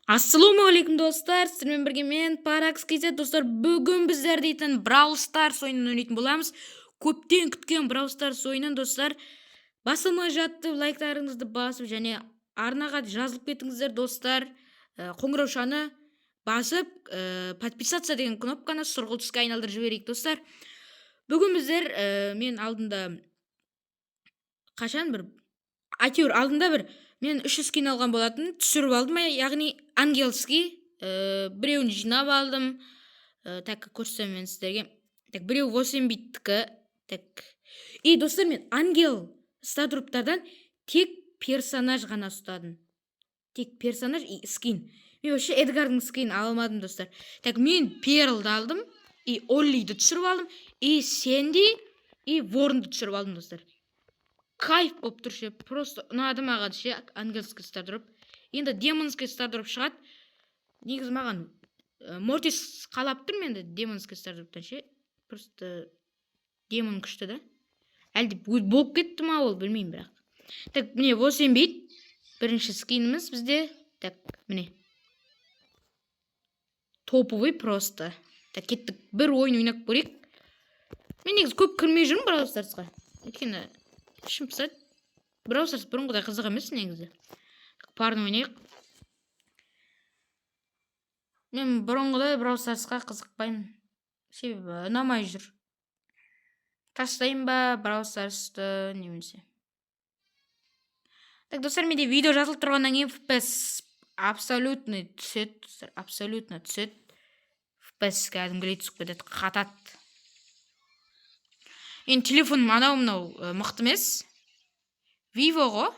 Ассалаумағалейкум достар, сіздермен бірге мен Паракс KZ. Достар, бүгін біздер дейтін Brawl Stars ойынын ойнайтын боламыз. Көптен күткен Brawl Stars ойынын достар. Басылмай жатты, лайктарыңызды басып және арнаға жазылып кетіңіздер достар. Қоңыраушаны басып, подписаться деген кнопканы сұрғылт түске айналдырып жіберейік достар. Бүгін біздер мен алдында мен 3 скин алған болатын, түсіріп алдым, яғни ангелский, біреуін жинап алдым. Так, көрсем мен сіздерге. Так, біреу 8 биттікі. Так. И достар, мен ангел статруптардан тек персонаж ғана ұстадым. Тек персонаж и скин. Мен вообще Эдгардың скин алмадым достар. Так, мен Перлді алдым, и Оллиді түсіріп алдым, и Сэнди, и Ворнды түсіріп алдым достар. Кайф болып тұр ше, просто ұнады маған ше, ангельский стардроп. Енді демонский стардроп шығады. Негізі маған Мортис қалап тұр менде демонский стардроптан ше. Просто демон күшті да. Әлде болып кетті ма ол, білмеймін бірақ. Так, міне 8 бит. Бірінші скиніміз бізде. Так, міне. Топовый просто. Так, кеттік, бір ойын ойнап көрейік. Мен негізі көп кірмей жүрмін Brawl Starsқа. Өйткені ішім пысады. Brawl Stars бұрынғыдай қызық емес негізі. Парны ойнайық. Мен бұрынғыдай Brawl Starsқа қызықпаймын. Себебі ұнамай жүр. Тастайын ба Brawl Stars'ты немесе. Так, достар, менде видео жазылып тұрғаннан кейін FPS абсолютно түсет. FPS кәдімгідей түсіп кетеді, қатады. Енді телефоным анау мықты емес. Vivo ғой.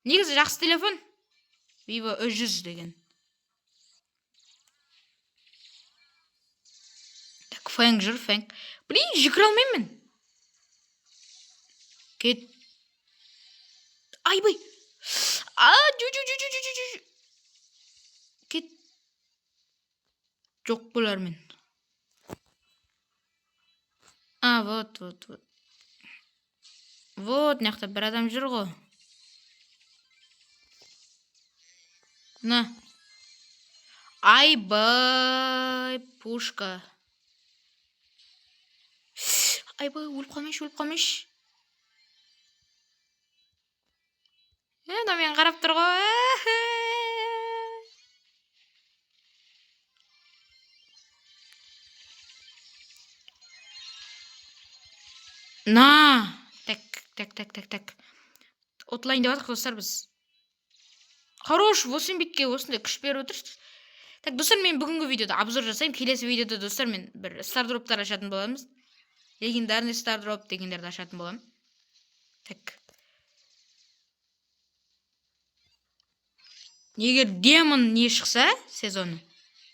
Негізі жақсы телефон. Vivo E100 деген. Так, Фэнк жүр, Фэнк. Блин, жүкір алмаймын. Кет. Айбай. Кет. Жоқ болар мен. Вот. Вот, мынақта бір адам жүр ғой. На. Айбай, пушка. Айбай, өліп қалмайшы. Да мен қарап тұр ғой. На. Так. Отлайн деп атық достар біз. Хорош, 8 битке осындай күш беріп отырсыз. Так, достар, мен бүгінгі видеода обзор жасаймын. Келесі видеода достар, мен бір стардроптар ашатын боламыз. Легендарный стардроп дегендерді ашатын болам. Так. Егер демон не шықса сезоны,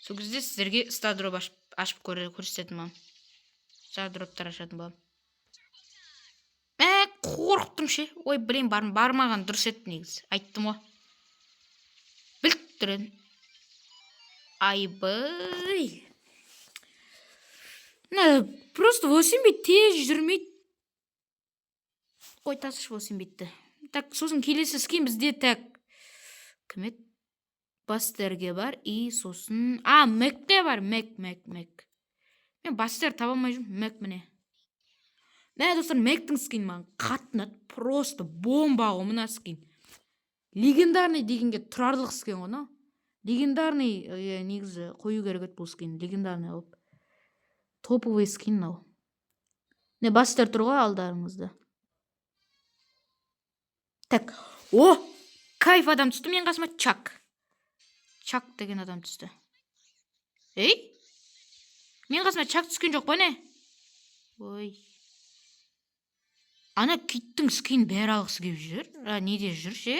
сол кезде сіздерге стардроп ашып көрсететін болам. Стардроптар ашатын болам. Қорықтым ше. Ой, блин, бармаған дұрыс еді негізі. Айттым ғой. Біліп тұрын. Айбай. Просто 8 бит тез жүрмейді. Ой, тасыш 8 битті. Так, сосын келесі скин бізде так. Кім еді? Бастерге бар. И сосын... Мэкте бар. Мэк. Мен бастер таба алмай жүрмін. Мэк міне. Достар, Мэктің скин маған қатынады. Просто бомба ғой мына скин. Легендарный дегенге тұрарлық скин ғой. Легендарный негізі қою керек бұл скин. Легендарный алып. Топовый скин ау. Не бастер тұр ғой алдарыңызда. Так. Кайф адам түсті мен қасыма. Чак деген адам түсті. Ей? Мен қасыма чак түскен жоқ па не? Ой. Ана киттің скин бәрі алғысы келіп жүр. Неде жүр ше?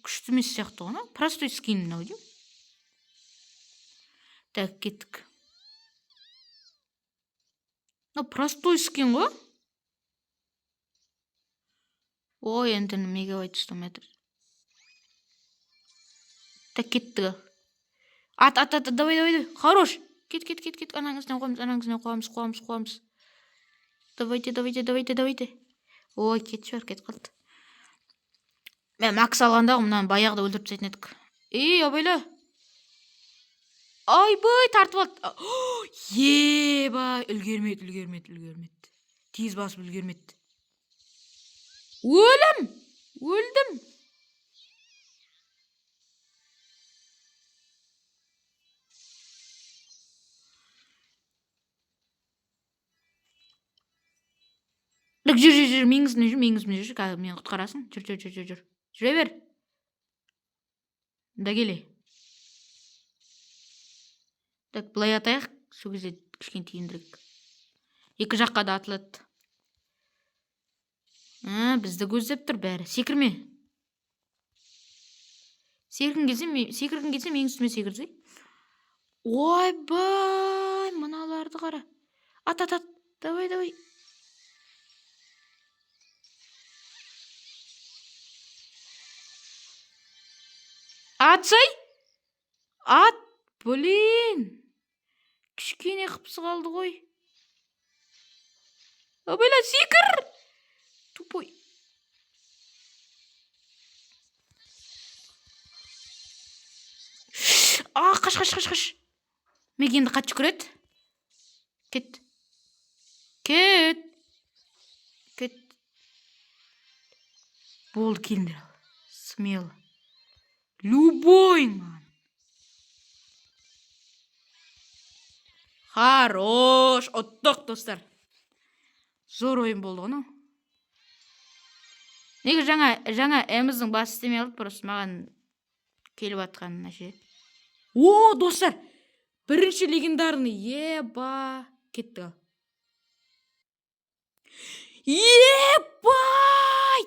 Күшті емес сияқты ғой. Простой скин мынау дейм. Так, кеттік. Простой скин ғой. Ой, енді мегабайт 100 метр. Так, кеттік. Давай. Хорош. Кет. Анаңыздан қоямыз. Давайте. Ой, кет қалды. Мен макс алғанда мұнан баяғыда өлтіріп тастайтын едік. Абайла. Айбай, тартып алды. Еба, үлгермеді. Тез басып үлгермеді. Өлдім. Жүр, менің үстімнен жүр, қазір мені құтқарасың. Жүр. Жүре бер. Да келе. Так, былай атайық, сол кезде кішкене тиімдірек. Екі жаққа да атылады. Бізді көздеп тұр бәрі. Секірме. Секіргің келсе менің үстіме секірсей. Ойбай, мыналарды қара. Ат. Давай. Атсай. Ат, блин. Кішкене қыпсы қалды ғой. Абайла, секір. Тупой. Қаш. Мегенді қат жүгіреді. Кет. Болды, келіңдер. Смело. Любой, ман. Хорош. Оттық, достар. Зор ойын болды ғана. Неге жаңа әміздің басы істемей қалды, просто маған келіп атқан нәше. О, достар. Бірінші легендарный. Еба. Кетті. Ебай!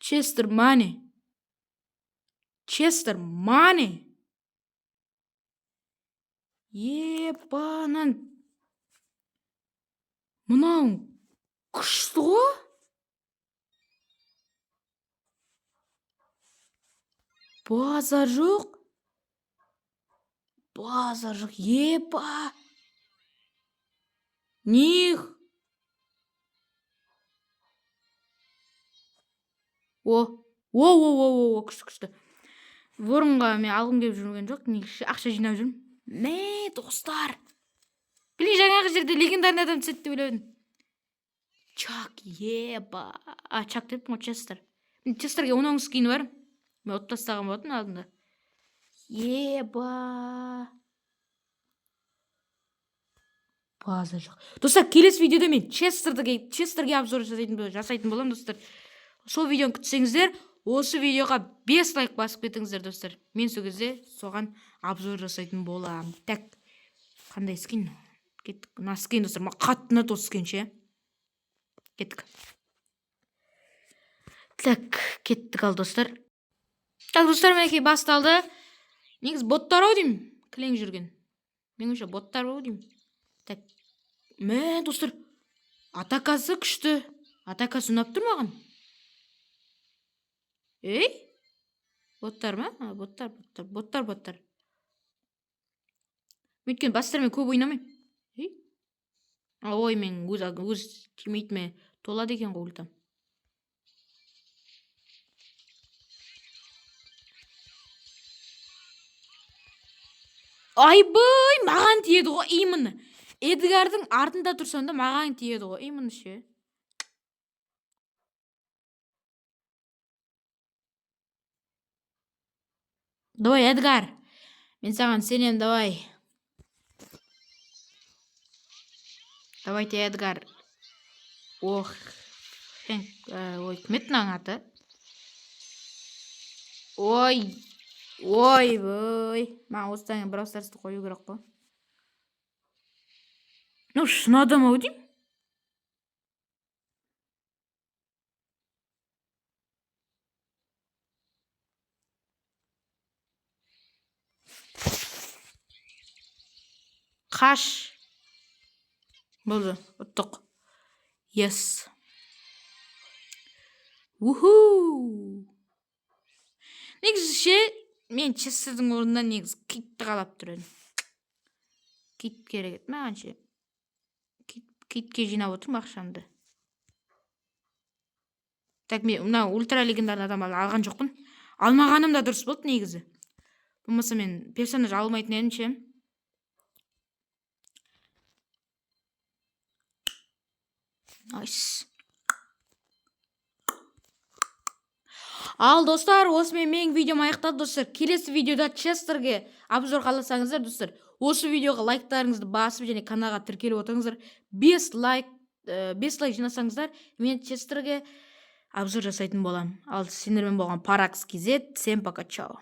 Честер Мани. Ебанан. Мынау күшті ғой? Базар жоқ. Еба. Них. Күшті. Ворынға мен алғым келіп жүрген жоқ. Ақша жинап жүрмін. Не, достар. Білін, жаңағы жерде легендарный адам түседі деп ойладым. Чак, еба. Чак деппін ғой, Честер. Мен Честерге 10 скині бар. Мен от тастаған болатын алдында. Еба. База жоқ. Достар, келесі видеода мен Честерге обзор жасайтын болам, достар. Сол видеоны күтсеңіздер, осы видеоға 5 лайк басып кетіңіздер, достар. Мен сол кезде соған обзор жасайтын болам. Так, қандай скин? Кеттік. Мына скин, достар, қаттына тос скин ше. Кеттік. Так, кеттік ал, достар. Так, достар, менекей басталды. Негіз боттар ау деймін, кілең жүрген. Мен үшін боттар ау деймін. Так, достар, атакасы күшті. Атакасы ұнап тұр маған. Боттар ма? Боттар. Өйткені бастармен көп ойнамайм. Ой, мен өз тимейтіме толады екен ғой ультам. Айбай, маған тиеді ғой, именно. Эдгардың артында тұрсам да маған тиеді ғой, именно ше. Давай, Эдгар. Мен саған сенем, давай. Давайте, Эдгар. Ох, ой, кім еді аты? Ой, маған осыдан Brawl Stars'ты қою керек қой. Ну, шын адам ау деймін. Қаш. Болды, ұттық. Yes. Негізі ше, мен Честердің орнынан негізі китті қалап тұрын. Кит керек еді маған ше. Китке жинап отырмын ақшамды. Так мен мына ультра легендарный адам алған жоқпын. Алмағаным да дұрыс болды негізі. Болмаса мен персонаж алмайтын едім ше. Найс. Ал достар, осымен менің видеом аяқталды достар. Келесі видеода Честерге обзор қаласаңыздар достар, осы видеоға лайктарыңызды басып және каналға тіркеліп отырыңыздар. 5 лайк жинасаңыздар, мен Честерге обзор жасайтын боламын. Ал сендермен болған Parax KZ. Всем пока, чао.